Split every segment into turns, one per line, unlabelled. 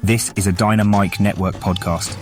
This is a Dynamite Network podcast.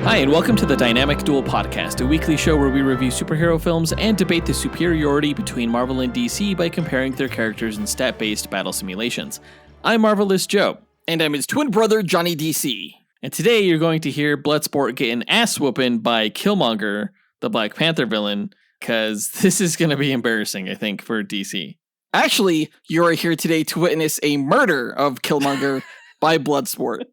Hi, and welcome to the Dynamic Duel podcast, a weekly show where we review superhero films and debate the superiority between Marvel and DC by comparing their characters in stat-based battle simulations. I'm Marvelous Joe.
And I'm his twin brother, Johnny DC.
And today you're going to hear Bloodsport get an ass-whooping by Killmonger, the Black Panther villain, because this is going to be embarrassing, I think, for DC.
Actually, you are here today to witness a murder of Killmonger by Bloodsport.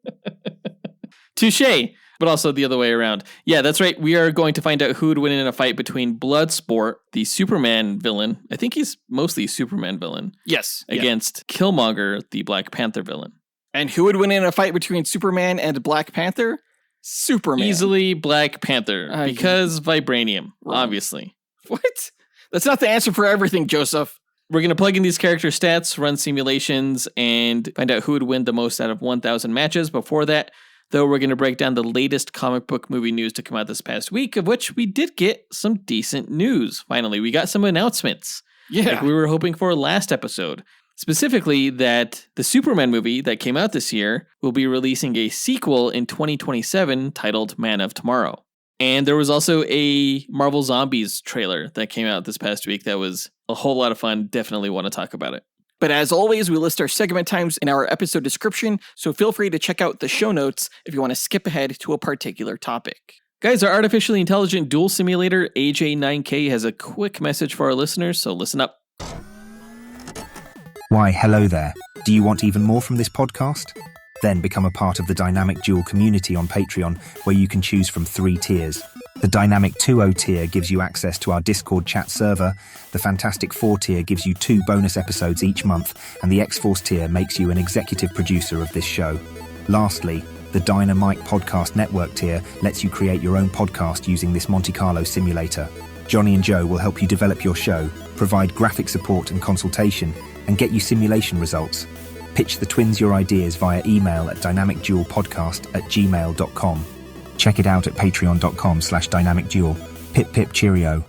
Touché! But also the other way around. Yeah, that's right. We are going to find out who would win in a fight between Bloodsport, the Superman villain. I think he's mostly a Superman villain.
Yes.
Against Killmonger, the Black Panther villain.
And who would win in a fight between Superman and Black Panther? Superman.
Easily Black Panther. Because vibranium, obviously.
What? That's not the answer for everything, Joseph.
We're going to plug in these character stats, run simulations, and find out who would win the most out of 1,000 matches. Before that, though, we're going to break down the latest comic book movie news to come out this past week, of which we did get some decent news. Finally, we got some announcements.
Yeah.
Like we were hoping for last episode. Specifically, that the Superman movie that came out this year will be releasing a sequel in 2027 titled Man of Tomorrow. And there was also a Marvel Zombies trailer that came out this past week that was a whole lot of fun. Definitely want to talk about it.
But as always, we list our segment times in our episode description, so feel free to check out the show notes if you want to skip ahead to a particular topic.
Guys, our artificially intelligent duel simulator, AJ9K, has a quick message for our listeners, so listen up.
Why, hello there. Do you want even more from this podcast? Then become a part of the Dynamic Duel community on Patreon, where you can choose from 3 tiers. The Dynamic 2.0 tier gives you access to our Discord chat server, the Fantastic 4 tier gives you 2 bonus episodes each month, and the X-Force tier makes you an executive producer of this show. Lastly, the Dynamite Podcast Network tier lets you create your own podcast using this Monte Carlo simulator. Johnny and Joe will help you develop your show, provide graphic support and consultation, and get you simulation results. Pitch the twins your ideas via email at dynamicduelpodcast@gmail.com. Check it out at patreon.com/dynamicduel. Pip pip cheerio.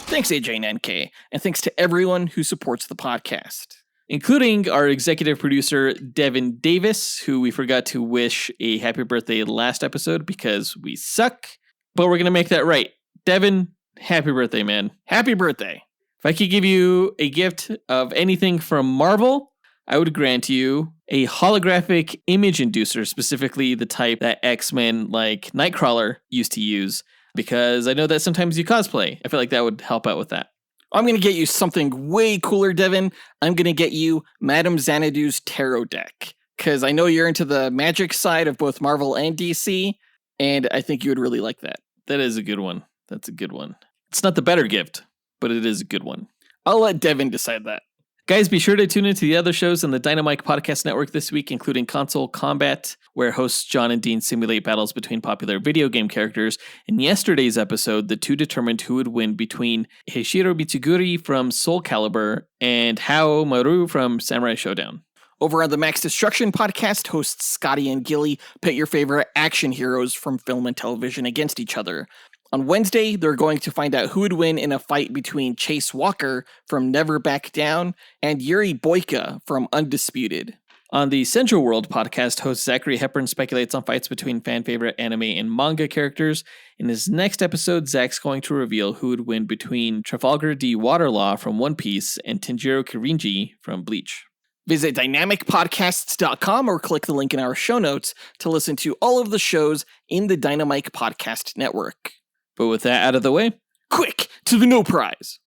Thanks, AJ9K, and thanks to everyone who supports the podcast.
Including our executive producer, Devin Davis, who we forgot to wish a happy birthday last episode because we suck. But we're going to make that right. Devin, happy birthday, man.
Happy birthday.
If I could give you a gift of anything from Marvel, I would grant you a holographic image inducer, specifically the type that X-Men like Nightcrawler used to use, because I know that sometimes you cosplay. I feel like that would help out with that.
I'm going to get you something way cooler, Devin. I'm going to get you Madame Xanadu's tarot deck, because I know you're into the magic side of both Marvel and DC, and I think you would really like that.
That is a good one. That's a good one. It's not the better gift, but it is a good one.
I'll let Devin decide that.
Guys, be sure to tune into the other shows on the Dynamite Podcast Network this week, including Console Combat, where hosts John and Dean simulate battles between popular video game characters. In yesterday's episode, the two determined who would win between Heishiro Mitsuguri from Soul Calibur and Hao Maru from Samurai Showdown.
Over on the Max Destruction podcast, hosts Scotty and Gilly pit your favorite action heroes from film and television against each other. On Wednesday, they're going to find out who would win in a fight between Chase Walker from Never Back Down and Yuri Boyka from Undisputed.
On the Central World podcast, host Zachary Hepburn speculates on fights between fan-favorite anime and manga characters. In his next episode, Zach's going to reveal who would win between Trafalgar D. Waterlaw from One Piece and Tenjiro Kirinji from Bleach.
Visit dynamicpodcasts.com or click the link in our show notes to listen to all of the shows in the Dynamite Podcast Network.
But with that out of the way,
quick to the No Prize.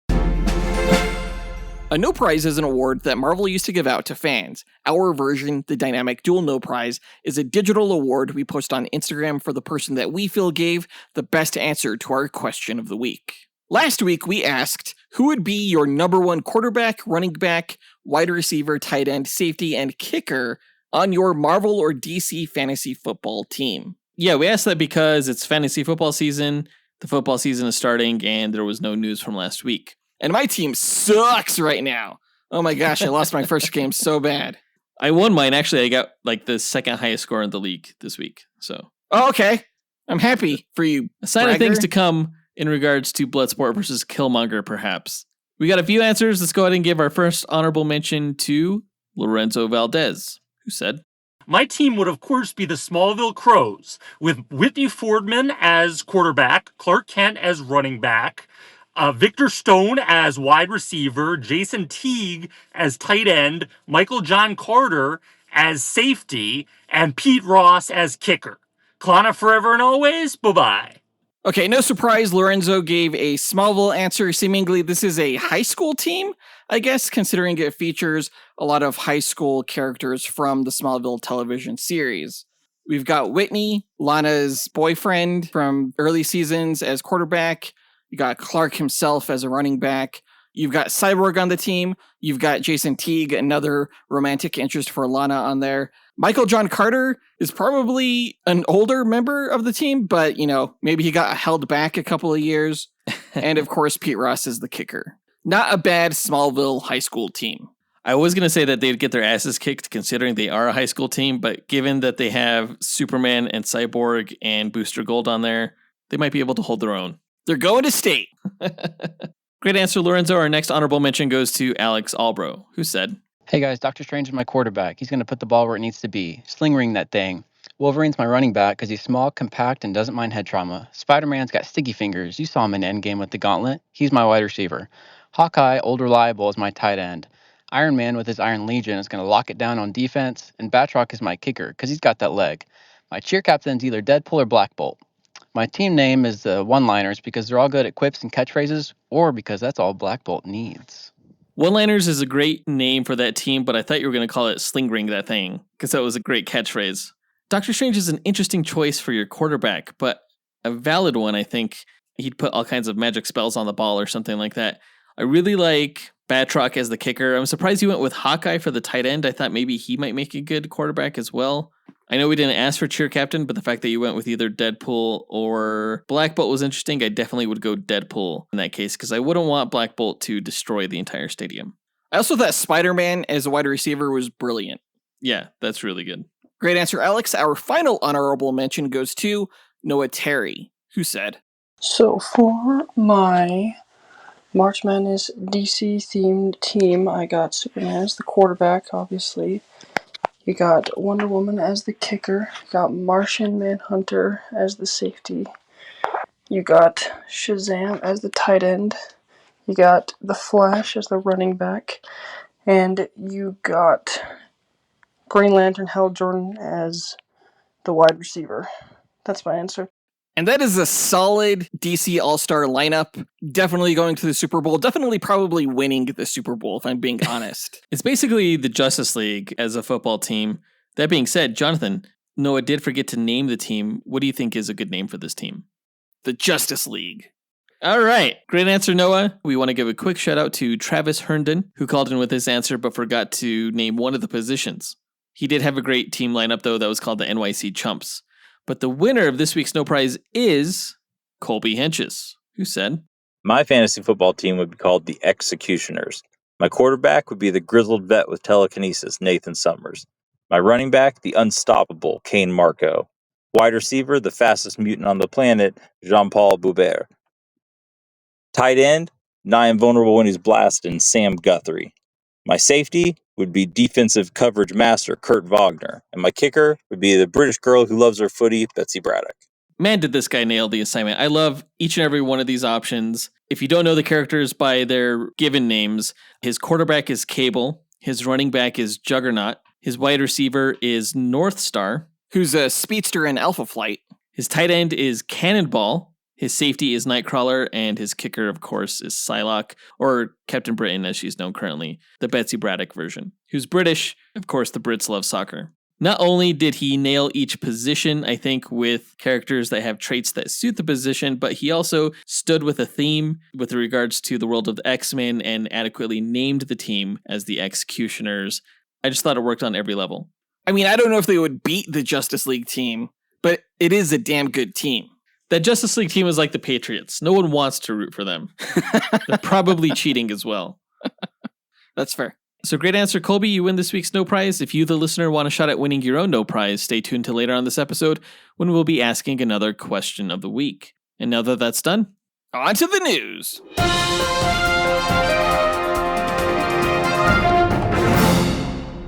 A No Prize is an award that Marvel used to give out to fans. Our version, the Dynamic Duel No Prize, is a digital award we post on Instagram for the person that we feel gave the best answer to our question of the week. Last week, we asked, who would be your number one quarterback, running back, wide receiver, tight end, safety, and kicker on your Marvel or DC fantasy football team?
Yeah, we asked that because it's fantasy football season. The football season is starting, and there was no news from last week.
And my team sucks right now. Oh my gosh, I lost my first game so bad.
I won mine. Actually, I got like the second highest score in the league this week. So,
Oh, okay. I'm happy for you.
a sign of things to come in regards to Bloodsport versus Killmonger, perhaps. We got a few answers. Let's go ahead and give our first honorable mention to Lorenzo Valdez, who said,
My team would, of course, be the Smallville Crows, with Whitney Fordman as quarterback, Clark Kent as running back, Victor Stone as wide receiver, Jason Teague as tight end, Michael John Carter as safety, and Pete Ross as kicker. Klana forever and always. Bye-bye.
Okay, no surprise, Lorenzo gave a Smallville answer. Seemingly, this is a high school team, I guess, considering it features a lot of high school characters from the Smallville television series. We've got Whitney, Lana's boyfriend from early seasons, as quarterback. You got Clark himself as a running back. You've got Cyborg on the team. You've got Jason Teague, another romantic interest for Lana on there. Michael John Carter is probably an older member of the team, but, maybe he got held back a couple of years. And, of course, Pete Ross is the kicker. Not a bad Smallville high school team.
I was going to say that they'd get their asses kicked considering they are a high school team, but given that they have Superman and Cyborg and Booster Gold on there, they might be able to hold their own.
They're going to state.
Great answer, Lorenzo. Our next honorable mention goes to Alex Albro, who said,
Hey guys, Dr. Strange is my quarterback. He's going to put the ball where it needs to be. Sling ring that thing. Wolverine's my running back because he's small, compact, and doesn't mind head trauma. Spider-Man's got sticky fingers. You saw him in Endgame with the gauntlet. He's my wide receiver. Hawkeye, old reliable, is my tight end. Iron Man with his Iron Legion is going to lock it down on defense. And Batroc is my kicker because he's got that leg. My cheer captain's either Deadpool or Black Bolt. My team name is the One-Liners because they're all good at quips and catchphrases, or because that's all Black Bolt needs.
One-Liners is a great name for that team, but I thought you were going to call it Sling Ring that thing, because that was a great catchphrase. Doctor Strange is an interesting choice for your quarterback, but a valid one, I think. He'd put all kinds of magic spells on the ball or something like that. I really like Batroc as the kicker. I'm surprised you went with Hawkeye for the tight end. I thought maybe he might make a good quarterback as well. I know we didn't ask for cheer captain, but the fact that you went with either Deadpool or Black Bolt was interesting. I definitely would go Deadpool in that case, because I wouldn't want Black Bolt to destroy the entire stadium.
I also thought Spider-Man as a wide receiver was brilliant.
Yeah, that's really good.
Great answer, Alex. Our final honorable mention goes to Noah Terry, who said,
So for my March Madness DC-themed team, I got Superman as the quarterback, obviously. You got Wonder Woman as the kicker. You got Martian Manhunter as the safety. You got Shazam as the tight end. You got The Flash as the running back. And you got Green Lantern Hal Jordan as the wide receiver. That's my answer.
And that is a solid DC All-Star lineup. Definitely going to the Super Bowl. Definitely probably winning the Super Bowl, if I'm being honest.
It's basically the Justice League as a football team. That being said, Jonathan, Noah did forget to name the team. What do you think is a good name for this team?
The Justice League.
All right. Great answer, Noah. We want to give a quick shout out to Travis Herndon, who called in with his answer but forgot to name one of the positions. He did have a great team lineup, though, that was called the NYC Chumps. But the winner of this week's No Prize is Colby Henches, who said,
My fantasy football team would be called the Executioners. My quarterback would be the grizzled vet with telekinesis, Nathan Summers. My running back, the unstoppable Kane Marco. Wide receiver, the fastest mutant on the planet, Jean-Paul Boubert. Tight end, nigh invulnerable when he's blasting, Sam Guthrie. My safety would be defensive coverage master, Kurt Wagner. And my kicker would be the British girl who loves her footy, Betsy Braddock.
Man, did this guy nail the assignment. I love each and every one of these options. If you don't know the characters by their given names, his quarterback is Cable. His running back is Juggernaut. His wide receiver is North Star,
who's a speedster in Alpha Flight.
His tight end is Cannonball. His safety is Nightcrawler, and his kicker, of course, is Psylocke, or Captain Britain, as she's known currently, the Betsy Braddock version, who's British. Of course, the Brits love soccer. Not only did he nail each position, I think, with characters that have traits that suit the position, but he also stood with a theme with regards to the world of the X-Men and adequately named the team as the Executioners. I just thought it worked on every level.
I mean, I don't know if they would beat the Justice League team, but it is a damn good team.
That Justice League team is like the Patriots. No one wants to root for them. They're probably cheating as well.
That's fair.
So great answer, Colby. You win this week's No Prize. If you, the listener, want a shot at winning your own No Prize, stay tuned to later on this episode when we'll be asking another question of the week. And now that that's done,
on to the news.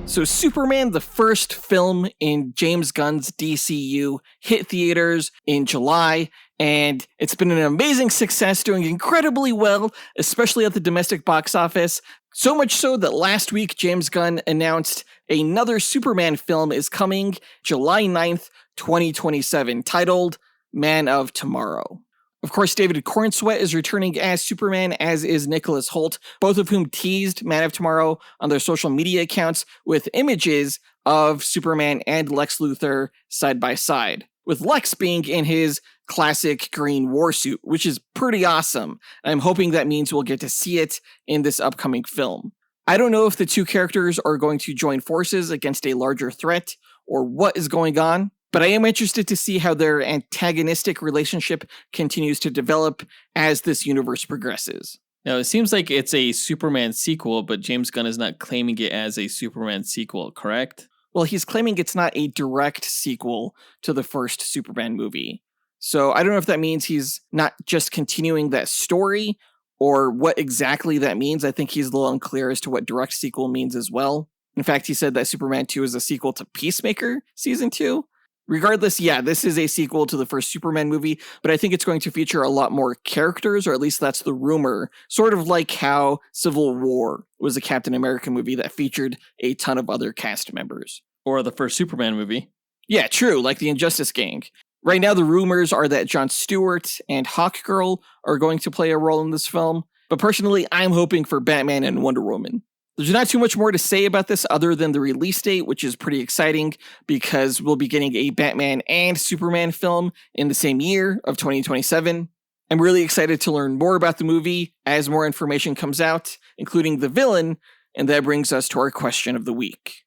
So Superman, the first film in James Gunn's DCU, hit theaters in July, and it's been an amazing success, doing incredibly well, especially at the domestic box office. So much so that last week, James Gunn announced another Superman film is coming July 9th, 2027, titled Man of Tomorrow. Of course, David Cornsweet is returning as Superman, as is Nicholas Hoult, both of whom teased Man of Tomorrow on their social media accounts with images of Superman and Lex Luthor side by side, with Lex being in his classic green war suit, which is pretty awesome. I'm hoping that means we'll get to see it in this upcoming film. I don't know if the two characters are going to join forces against a larger threat or what is going on, but I am interested to see how their antagonistic relationship continues to develop as this universe progresses.
Now, it seems like it's a Superman sequel, but James Gunn is not claiming it as a Superman sequel, correct?
Well, he's claiming it's not a direct sequel to the first Superman movie. So I don't know if that means he's not just continuing that story or what exactly that means. I think he's a little unclear as to what direct sequel means as well. In fact, he said that Superman 2 is a sequel to Peacemaker Season 2. Regardless, yeah, this is a sequel to the first Superman movie, but I think it's going to feature a lot more characters, or at least that's the rumor, sort of like how Civil War was a Captain America movie that featured a ton of other cast members.
Or the first Superman movie.
Yeah, true, like the Injustice Gang. Right now, the rumors are that Jon Stewart and Hawkgirl are going to play a role in this film, but personally, I'm hoping for Batman and Wonder Woman. There's not too much more to say about this other than the release date, which is pretty exciting because we'll be getting a Batman and Superman film in the same year of 2027. I'm really excited to learn more about the movie as more information comes out, including the villain, and that brings us to our question of the week.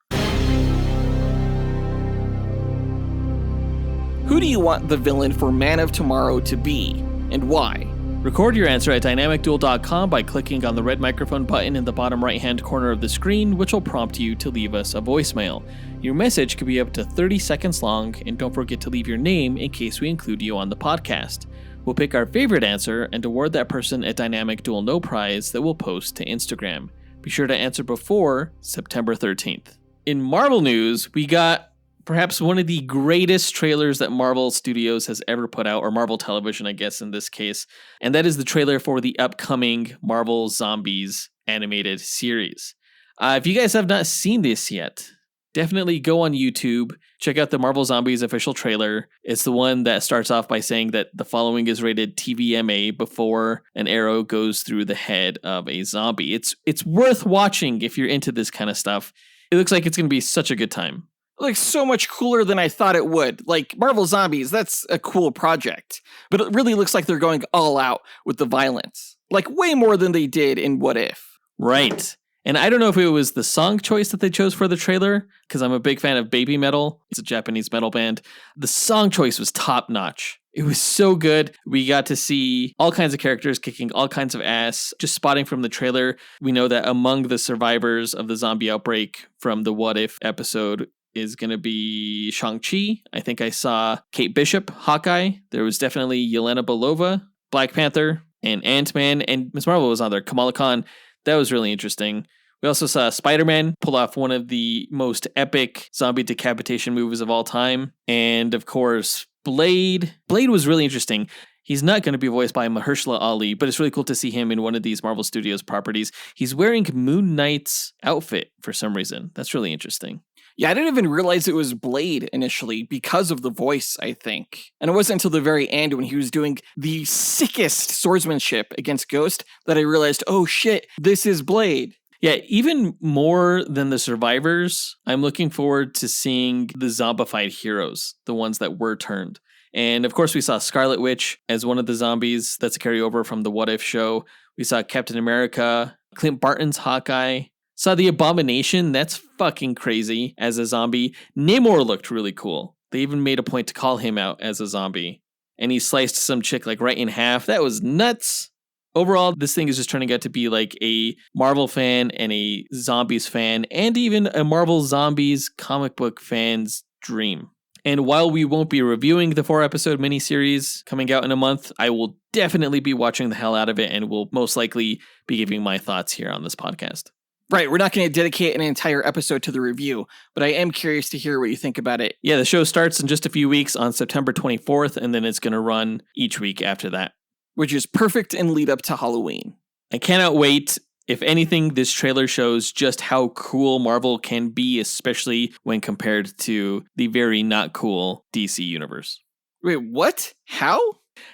Who do you want the villain for Man of Tomorrow to be, and why?
Record your answer at dynamicduel.com by clicking on the red microphone button in the bottom right-hand corner of the screen, which will prompt you to leave us a voicemail. Your message could be up to 30 seconds long, and don't forget to leave your name in case we include you on the podcast. We'll pick our favorite answer and award that person a Dynamic Duel No Prize that we'll post to Instagram. Be sure to answer before September 13th. In Marvel news, we got perhaps one of the greatest trailers that Marvel Studios has ever put out, or Marvel Television, I guess, in this case. And that is the trailer for the upcoming Marvel Zombies animated series. If you guys have not seen this yet, definitely go on YouTube, check out the Marvel Zombies official trailer. It's the one that starts off by saying that the following is rated TVMA before an arrow goes through the head of a zombie. It's worth watching if you're into this kind of stuff. It looks like it's going to be such a good time.
Like, so much cooler than I thought it would. Like, Marvel Zombies, that's a cool project. But it really looks like they're going all out with the violence. Like, way more than they did in What If.
Right. And I don't know if it was the song choice that they chose for the trailer, because I'm a big fan of Baby Metal. It's a Japanese metal band. The song choice was top notch. It was so good. We got to see all kinds of characters kicking all kinds of ass. Just spotting from the trailer, we know that among the survivors of the zombie outbreak from the What If episode is going to be Shang-Chi. I think I saw Kate Bishop, Hawkeye. There was definitely Yelena Belova, Black Panther, and Ant-Man, and Ms. Marvel was on there, Kamala Khan. That was really interesting. We also saw Spider-Man pull off one of the most epic zombie decapitation movies of all time. And of course, Blade. Blade was really interesting. He's not going to be voiced by Mahershala Ali, but it's really cool to see him in one of these Marvel Studios properties. He's wearing Moon Knight's outfit for some reason. That's really interesting.
Yeah, I didn't even realize it was Blade initially because of the voice, I think. And it wasn't until the very end when he was doing the sickest swordsmanship against Ghost that I realized, oh shit, this is Blade.
Yeah, even more than the survivors, I'm looking forward to seeing the zombified heroes, the ones that were turned. And of course, we saw Scarlet Witch as one of the zombies. That's a carryover from the What If show. We saw Captain America, Clint Barton's Hawkeye. Saw the Abomination, that's fucking crazy, as a zombie. Namor looked really cool. They even made a point to call him out as a zombie. and he sliced some chick like right in half. That was nuts. Overall, this thing is just turning out to be like a Marvel fan and a Zombies fan and even a Marvel Zombies comic book fan's dream. And while we won't be reviewing the 4-episode miniseries coming out in a month, I will definitely be watching the hell out of it and will most likely be giving my thoughts here on this podcast.
Right, we're not going to dedicate an entire episode to the review, but I am curious to hear what you think about it.
Yeah, the show starts in just a few weeks on September 24th, and then it's going to run each week after that.
Which is perfect in lead up to Halloween.
I cannot wait. If anything, this trailer shows just how cool Marvel can be, especially when compared to the very not cool DC universe.
Wait, what? How?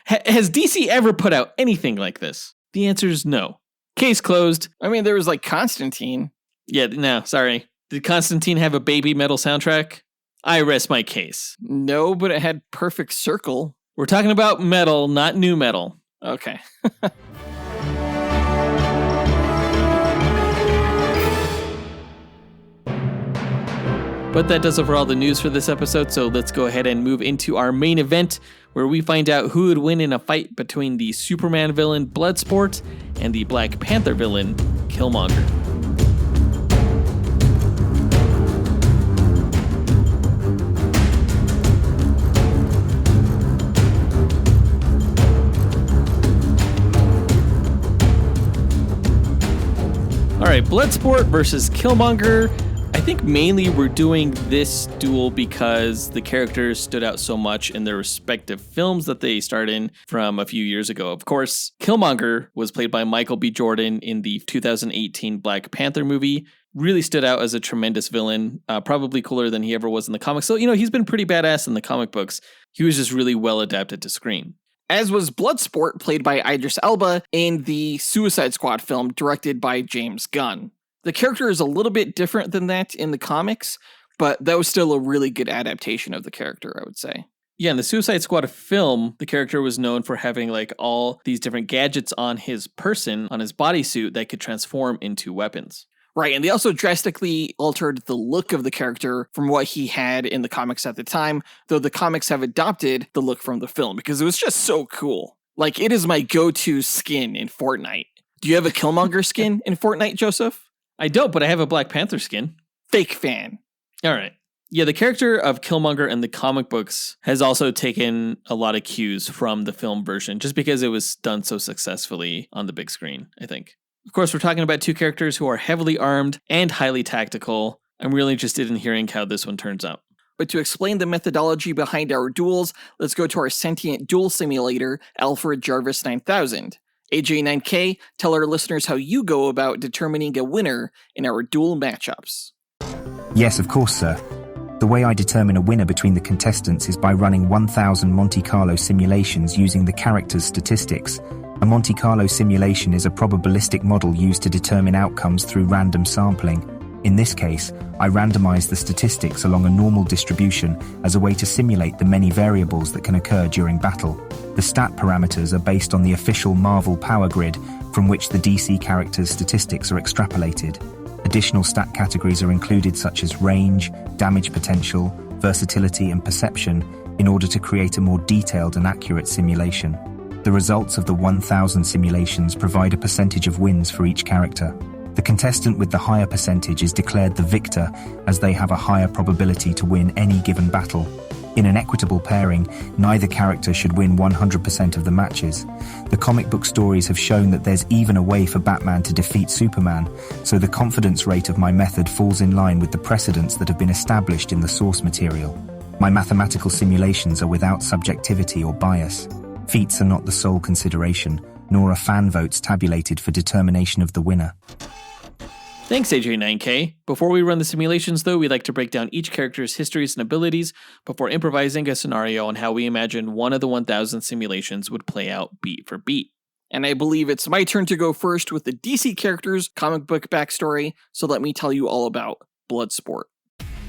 Has DC ever put out anything like this? The answer is no. Case closed.
I mean, there was like Constantine.
Yeah, no, sorry. Did Constantine have a baby metal soundtrack? I rest my case.
No, but it had Perfect Circle.
We're talking about metal, not new metal.
Okay.
But that does it for all the news for this episode, so let's go ahead and move into our main event, where we find out who would win in a fight between the Superman villain Bloodsport and the Black Panther villain Killmonger. Alright, Bloodsport versus Killmonger. I think mainly we're doing this duel because the characters stood out so much in their respective films that they starred in from a few years ago. Of course, Killmonger was played by Michael B. Jordan in the 2018 Black Panther movie. Really stood out as a tremendous villain, probably cooler than he ever was in the comics. So, he's been pretty badass in the comic books. He was just really well adapted to screen.
As was Bloodsport, played by Idris Elba in the Suicide Squad film directed by James Gunn. The character is a little bit different than that in the comics, but that was still a really good adaptation of the character, I would say.
Yeah, in the Suicide Squad film, the character was known for having like all these different gadgets on his person, on his bodysuit that could transform into weapons.
Right, and they also drastically altered the look of the character from what he had in the comics at the time, though the comics have adopted the look from the film because it was just so cool. Like, it is my go-to skin in Fortnite. Do you have a Killmonger skin in Fortnite, Joseph?
I don't, but I have a Black Panther skin.
Fake fan.
All right. Yeah, the character of Killmonger in the comic books has also taken a lot of cues from the film version, just because it was done so successfully on the big screen, I think. Of course, we're talking about two characters who are heavily armed and highly tactical. I'm really interested in hearing how this one turns out.
But to explain the methodology behind our duels, let's go to our sentient duel simulator, Alfred Jarvis 9000. AJ9K, tell our listeners how you go about determining a winner in our duel matchups.
Yes, of course, sir. The way I determine a winner between the contestants is by running 1,000 Monte Carlo simulations using the character's statistics. A Monte Carlo simulation is a probabilistic model used to determine outcomes through random sampling. In this case, I randomize the statistics along a normal distribution as a way to simulate the many variables that can occur during battle. The stat parameters are based on the official Marvel power grid, from which the DC characters' statistics are extrapolated. Additional stat categories are included such as range, damage potential, versatility, and perception in order to create a more detailed and accurate simulation. The results of the 1,000 simulations provide a percentage of wins for each character. The contestant with the higher percentage is declared the victor, as they have a higher probability to win any given battle. In an equitable pairing, neither character should win 100% of the matches. The comic book stories have shown that there's even a way for Batman to defeat Superman, so the confidence rate of my method falls in line with the precedents that have been established in the source material. My mathematical simulations are without subjectivity or bias. Feats are not the sole consideration, nor are fan votes tabulated for determination of the winner.
Thanks, AJ9K. Before we run the simulations, though, we'd like to break down each character's histories and abilities before improvising a scenario on how we imagine one of the 1,000 simulations would play out beat for beat.
And I believe it's my turn to go first with the DC character's comic book backstory, so let me tell you all about Bloodsport.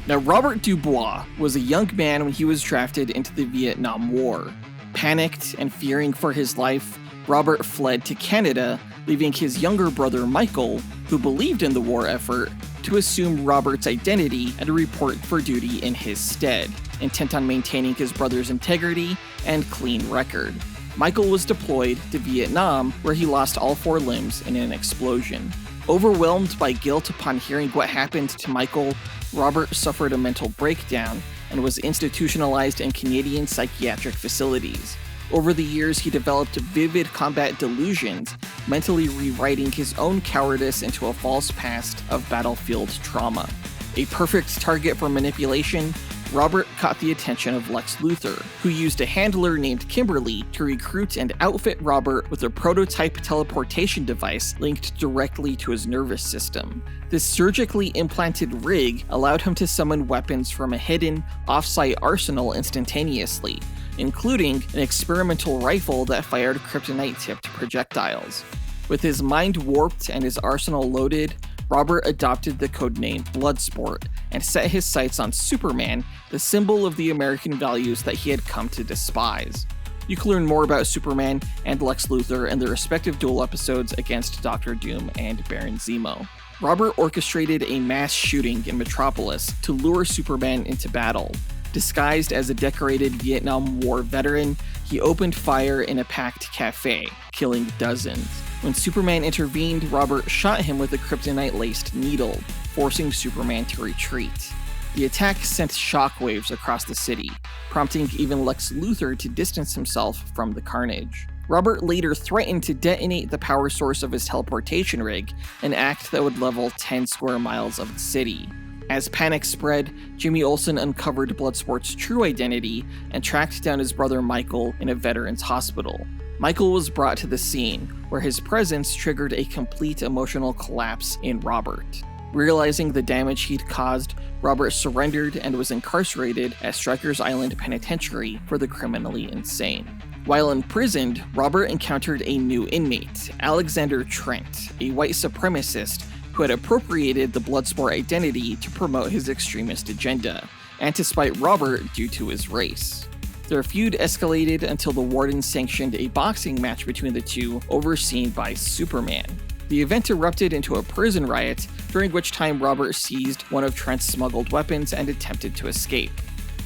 Now, Robert Dubois was a young man when he was drafted into the Vietnam War. Panicked and fearing for his life, Robert fled to Canada, leaving his younger brother Michael, who believed in the war effort, to assume Robert's identity and report for duty in his stead, intent on maintaining his brother's integrity and clean record. Michael was deployed to Vietnam, where he lost all 4 limbs in an explosion. Overwhelmed by guilt upon hearing what happened to Michael, Robert suffered a mental breakdown and was institutionalized in Canadian psychiatric facilities. Over the years, he developed vivid combat delusions, mentally rewriting his own cowardice into a false past of battlefield trauma. A perfect target for manipulation, Robert caught the attention of Lex Luthor, who used a handler named Kimberly to recruit and outfit Robert with a prototype teleportation device linked directly to his nervous system. This surgically implanted rig allowed him to summon weapons from a hidden, off-site arsenal instantaneously, including an experimental rifle that fired kryptonite-tipped projectiles. With his mind warped and his arsenal loaded, Robert adopted the codename Bloodsport and set his sights on Superman, the symbol of the American values that he had come to despise. You can learn more about Superman and Lex Luthor in their respective duel episodes against Dr. Doom and Baron Zemo. Robert orchestrated a mass shooting in Metropolis to lure Superman into battle. Disguised as a decorated Vietnam War veteran, he opened fire in a packed cafe, killing dozens. When Superman intervened, Robert shot him with a kryptonite-laced needle, forcing Superman to retreat. The attack sent shockwaves across the city, prompting even Lex Luthor to distance himself from the carnage. Robert later threatened to detonate the power source of his teleportation rig, an act that would level 10 square miles of the city. As panic spread, Jimmy Olsen uncovered Bloodsport's true identity and tracked down his brother Michael in a veterans hospital. Michael was brought to the scene, where his presence triggered a complete emotional collapse in Robert. Realizing the damage he'd caused, Robert surrendered and was incarcerated at Strikers Island Penitentiary for the criminally insane. While imprisoned, Robert encountered a new inmate, Alexander Trent, a white supremacist who had appropriated the Bloodsport identity to promote his extremist agenda, and to spite Robert due to his race. Their feud escalated until the Warden sanctioned a boxing match between the two, overseen by Superman. The event erupted into a prison riot, during which time Robert seized one of Trent's smuggled weapons and attempted to escape.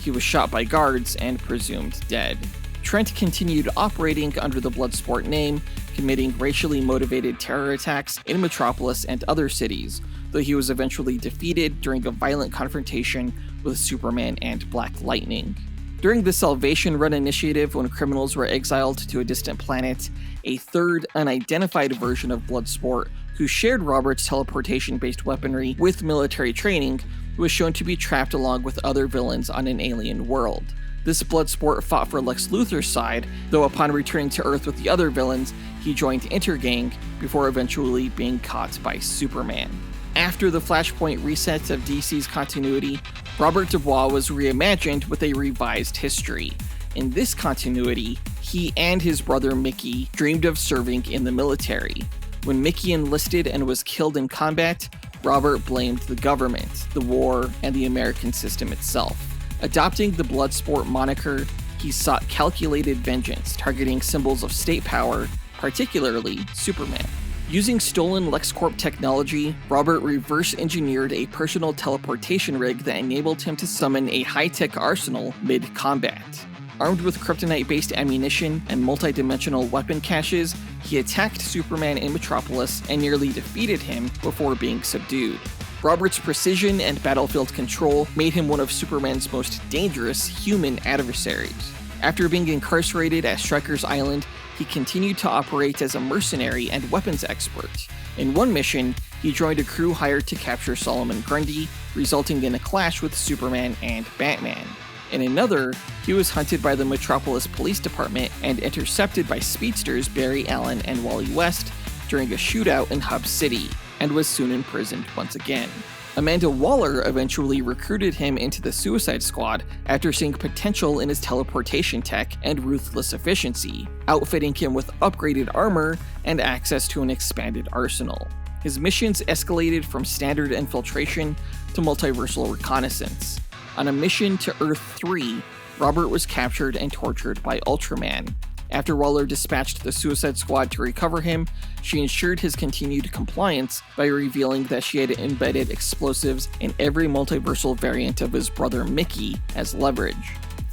He was shot by guards and presumed dead. Trent continued operating under the Bloodsport name, committing racially motivated terror attacks in Metropolis and other cities, though he was eventually defeated during a violent confrontation with Superman and Black Lightning. During the Salvation Run initiative, when criminals were exiled to a distant planet, a third, unidentified version of Bloodsport, who shared Robert's teleportation-based weaponry with military training, was shown to be trapped along with other villains on an alien world. This Bloodsport fought for Lex Luthor's side, though upon returning to Earth with the other villains, he joined Intergang before eventually being caught by Superman. After the Flashpoint reset of DC's continuity, Robert Dubois was reimagined with a revised history. In this continuity, he and his brother Miggy dreamed of serving in the military. When Miggy enlisted and was killed in combat, Robert blamed the government, the war, and the American system itself. Adopting the Bloodsport moniker, he sought calculated vengeance, targeting symbols of state power, particularly Superman. Using stolen LexCorp technology, Robert reverse-engineered a personal teleportation rig that enabled him to summon a high-tech arsenal mid-combat. Armed with kryptonite-based ammunition and multi-dimensional weapon caches, he attacked Superman in Metropolis and nearly defeated him before being subdued. Robert's precision and battlefield control made him one of Superman's most dangerous human adversaries. After being incarcerated at Strikers Island, he continued to operate as a mercenary and weapons expert. In one mission, he joined a crew hired to capture Solomon Grundy, resulting in a clash with Superman and Batman. In another, he was hunted by the Metropolis Police Department and intercepted by speedsters Barry Allen and Wally West during a shootout in Hub City, and was soon imprisoned once again. Amanda Waller eventually recruited him into the Suicide Squad after seeing potential in his teleportation tech and ruthless efficiency, outfitting him with upgraded armor and access to an expanded arsenal. His missions escalated from standard infiltration to multiversal reconnaissance. On a mission to Earth 3, Robert was captured and tortured by Ultraman. After Waller dispatched the Suicide Squad to recover him, she ensured his continued compliance by revealing that she had embedded explosives in every multiversal variant of his brother Mickey as leverage.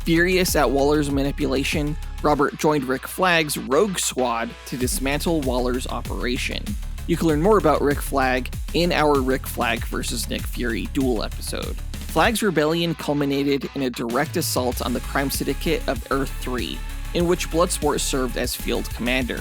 Furious at Waller's manipulation, Robert joined Rick Flag's Rogue Squad to dismantle Waller's operation. You can learn more about Rick Flag in our Rick Flag vs. Nick Fury Duel episode. Flag's rebellion culminated in a direct assault on the crime syndicate of Earth-3, in which Bloodsport served as field commander.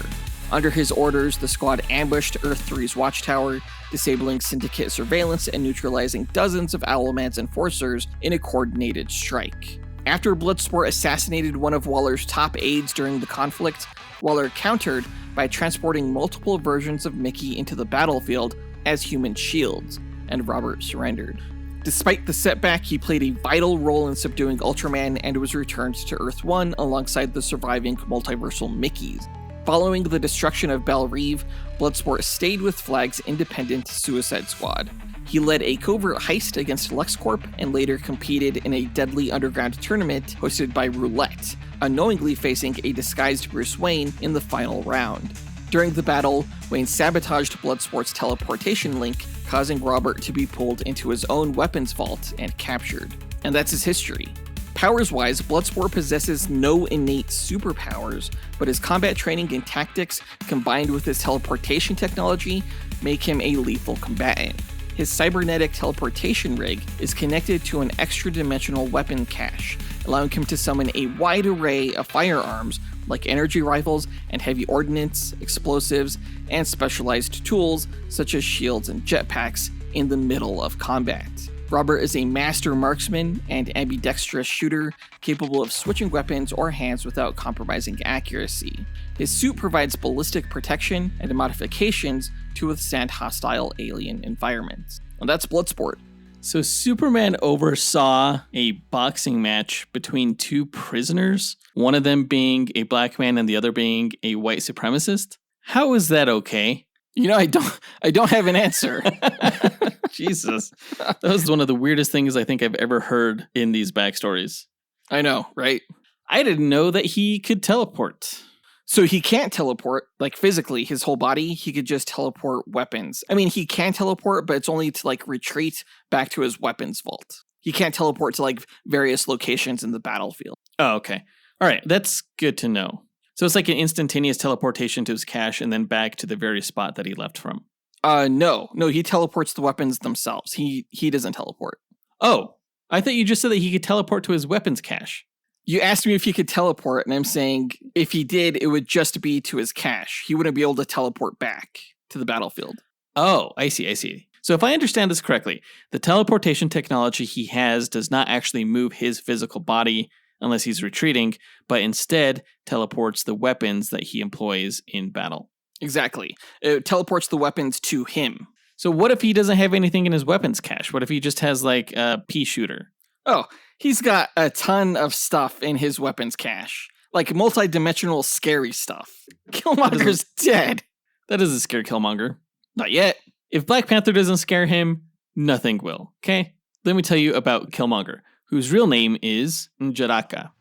Under his orders, the squad ambushed Earth-3's watchtower, disabling syndicate surveillance and neutralizing dozens of Owlman's enforcers in a coordinated strike. After Bloodsport assassinated one of Waller's top aides during the conflict, Waller countered by transporting multiple versions of Mickey into the battlefield as human shields, and Robert surrendered. Despite the setback, he played a vital role in subduing Ultraman and was returned to Earth-1 alongside the surviving multiversal Mickeys. Following the destruction of Belle Reve, Bloodsport stayed with Flag's independent Suicide Squad. He led a covert heist against LexCorp and later competed in a deadly underground tournament hosted by Roulette, unknowingly facing a disguised Bruce Wayne in the final round. During the battle, Wayne sabotaged Bloodsport's teleportation link, causing Robert to be pulled into his own weapons vault and captured. And that's his history. Powers-wise, Bloodsport possesses no innate superpowers, but his combat training and tactics, combined with his teleportation technology, make him a lethal combatant. His cybernetic teleportation rig is connected to an extra-dimensional weapon cache, allowing him to summon a wide array of firearms like energy rifles and heavy ordnance, explosives, and specialized tools such as shields and jetpacks in the middle of combat. Robert is a master marksman and ambidextrous shooter capable of switching weapons or hands without compromising accuracy. His suit provides ballistic protection and modifications to withstand hostile alien environments. And that's Bloodsport.
So Superman oversaw a boxing match between two prisoners, one of them being a black man and the other being a white supremacist. How is that okay?
You know, I don't have an answer.
Jesus. That was one of the weirdest things I think I've ever heard in these backstories.
I know, right?
I didn't know that he could teleport.
So he can't teleport, like physically, his whole body, he could just teleport weapons. I mean, he can teleport, but it's only to like retreat back to his weapons vault. He can't teleport to like various locations in the battlefield.
Oh, okay. All right, that's good to know. So it's like an instantaneous teleportation to his cache and then back to the very spot that he left from.
No, he teleports the weapons themselves. He doesn't teleport.
Oh, I thought you just said that he could teleport to his weapons cache.
You asked me if he could teleport, and I'm saying if he did, it would just be to his cache. He wouldn't be able to teleport back to the battlefield.
Oh, I see. So if I understand this correctly, the teleportation technology he has does not actually move his physical body unless he's retreating, but instead teleports the weapons that he employs in battle.
Exactly. It teleports the weapons to him.
So what if he doesn't have anything in his weapons cache? What if he just has like a pea shooter?
Oh, he's got a ton of stuff in his weapons cache. Like multi-dimensional scary stuff. Killmonger's dead.
That doesn't scare Killmonger.
Not yet.
If Black Panther doesn't scare him, nothing will, okay? Let me tell you about Killmonger, whose real name is N'Jadaka.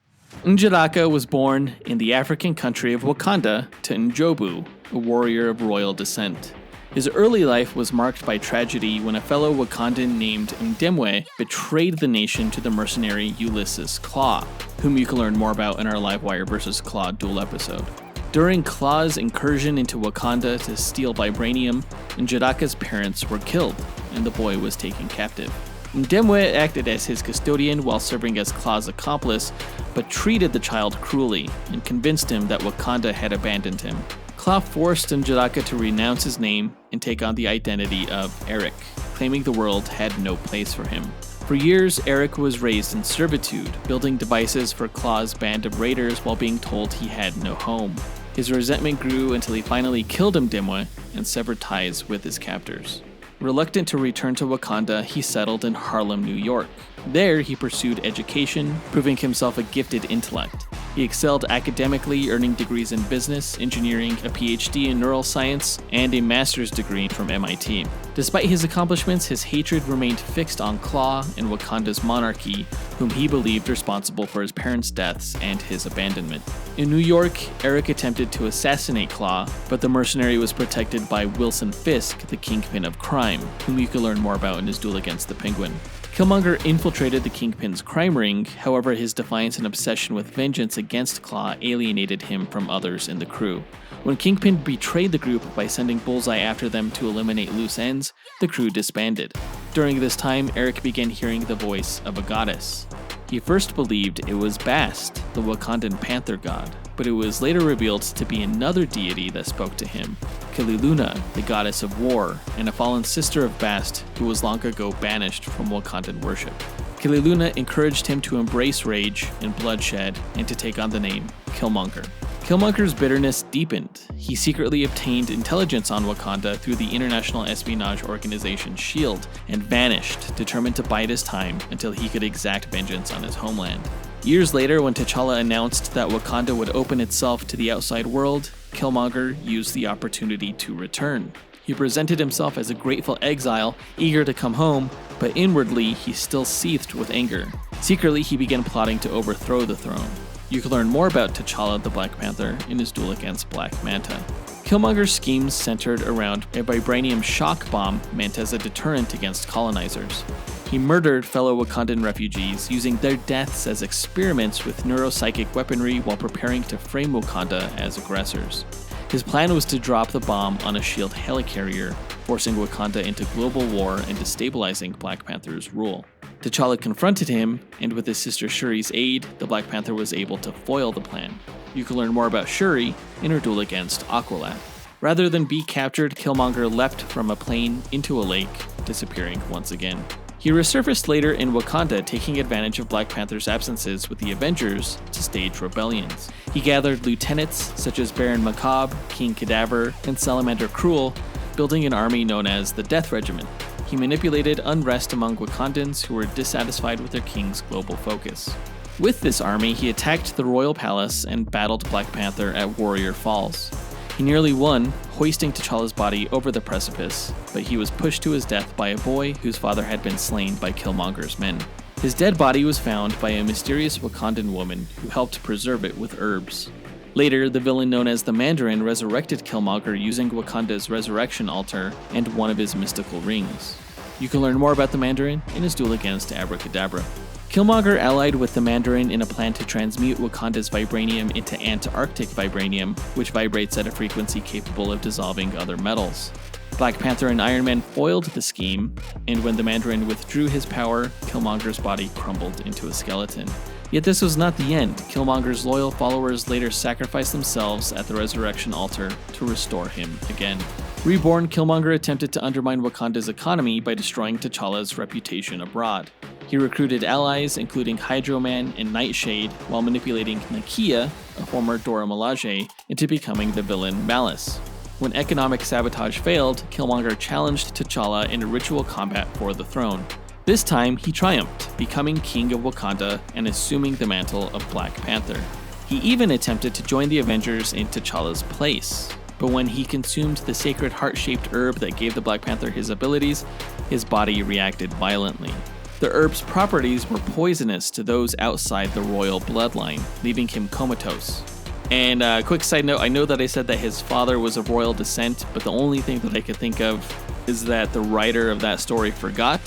N'Jadaka was born in the African country of Wakanda to Njobu, a warrior of royal descent. His early life was marked by tragedy when a fellow Wakandan named Ndemwe betrayed the nation to the mercenary Ulysses Klaue, whom you can learn more about in our Livewire vs. Klaue Duel episode. During Klaue's incursion into Wakanda to steal vibranium, N'Jadaka's parents were killed, and the boy was taken captive. Ndemwe acted as his custodian while serving as Klaue's accomplice, but treated the child cruelly and convinced him that Wakanda had abandoned him. Klaue forced N'Jadaka to renounce his name and take on the identity of Eric, claiming the world had no place for him. For years, Eric was raised in servitude, building devices for Klaue's band of raiders while being told he had no home. His resentment grew until he finally killed Ndemwe and severed ties with his captors. Reluctant to return to Wakanda, he settled in Harlem, New York. There, he pursued education, proving himself a gifted intellect. He excelled academically, earning degrees in business, engineering, a PhD in neuroscience, and a master's degree from MIT. Despite his accomplishments, his hatred remained fixed on Klaue and Wakanda's monarchy, whom he believed responsible for his parents' deaths and his abandonment. In New York, Eric attempted to assassinate Claw, but the mercenary was protected by Wilson Fisk, the kingpin of crime, whom you can learn more about in his duel against the Penguin. Killmonger infiltrated the Kingpin's crime ring, however his defiance and obsession with vengeance against Claw alienated him from others in the crew. When Kingpin betrayed the group by sending Bullseye after them to eliminate loose ends, the crew disbanded. During this time, Eric began hearing the voice of a goddess. He first believed it was Bast, the Wakandan panther god, but it was later revealed to be another deity that spoke to him, Kililuna, the goddess of war, and a fallen sister of Bast who was long ago banished from Wakandan worship. Kililuna encouraged him to embrace rage and bloodshed and to take on the name Killmonger. Killmonger's bitterness deepened. He secretly obtained intelligence on Wakanda through the international espionage organization S.H.I.E.L.D. and vanished, determined to bide his time until he could exact vengeance on his homeland. Years later, when T'Challa announced that Wakanda would open itself to the outside world, Killmonger used the opportunity to return. He presented himself as a grateful exile, eager to come home, but inwardly he still seethed with anger. Secretly, he began plotting to overthrow the throne. You can learn more about T'Challa the Black Panther in his duel against Black Manta. Killmonger's schemes centered around a vibranium shock bomb meant as a deterrent against colonizers. He murdered fellow Wakandan refugees, using their deaths as experiments with neuropsychic weaponry while preparing to frame Wakanda as aggressors. His plan was to drop the bomb on a S.H.I.E.L.D. helicarrier, forcing Wakanda into global war and destabilizing Black Panther's rule. T'Challa confronted him, and with his sister Shuri's aid, the Black Panther was able to foil the plan. You can learn more about Shuri in her duel against Aqualad. Rather than be captured, Killmonger leapt from a plane into a lake, disappearing once again. He resurfaced later in Wakanda, taking advantage of Black Panther's absences with the Avengers to stage rebellions. He gathered lieutenants such as Baron Macabre, King Cadaver, and Salamander Cruel, building an army known as the Death Regiment. He manipulated unrest among Wakandans who were dissatisfied with their king's global focus. With this army, he attacked the royal palace and battled Black Panther at Warrior Falls. He nearly won, hoisting T'Challa's body over the precipice, but he was pushed to his death by a boy whose father had been slain by Killmonger's men. His dead body was found by a mysterious Wakandan woman who helped preserve it with herbs. Later, the villain known as the Mandarin resurrected Killmonger using Wakanda's resurrection altar and one of his mystical rings. You can learn more about the Mandarin in his duel against Abracadabra. Killmonger allied with the Mandarin in a plan to transmute Wakanda's vibranium into Antarctic vibranium, which vibrates at a frequency capable of dissolving other metals. Black Panther and Iron Man foiled the scheme, and when the Mandarin withdrew his power, Killmonger's body crumbled into a skeleton. Yet this was not the end. Killmonger's loyal followers later sacrificed themselves at the resurrection altar to restore him again. Reborn, Killmonger attempted to undermine Wakanda's economy by destroying T'Challa's reputation abroad. He recruited allies, including Hydro Man and Nightshade, while manipulating Nakia, a former Dora Milaje, into becoming the villain Malice. When economic sabotage failed, Killmonger challenged T'Challa in a ritual combat for the throne. This time, he triumphed, becoming King of Wakanda and assuming the mantle of Black Panther. He even attempted to join the Avengers in T'Challa's place, but when he consumed the sacred heart-shaped herb that gave the Black Panther his abilities, his body reacted violently. The herb's properties were poisonous to those outside the royal bloodline, leaving him comatose. And quick side note, I know that I said that his father was of royal descent, but the only thing that I could think of is that the writer of that story forgot,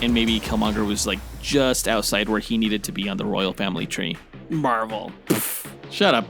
and maybe Killmonger was like just outside where he needed to be on the royal family tree. Marvel. Pfft, shut up.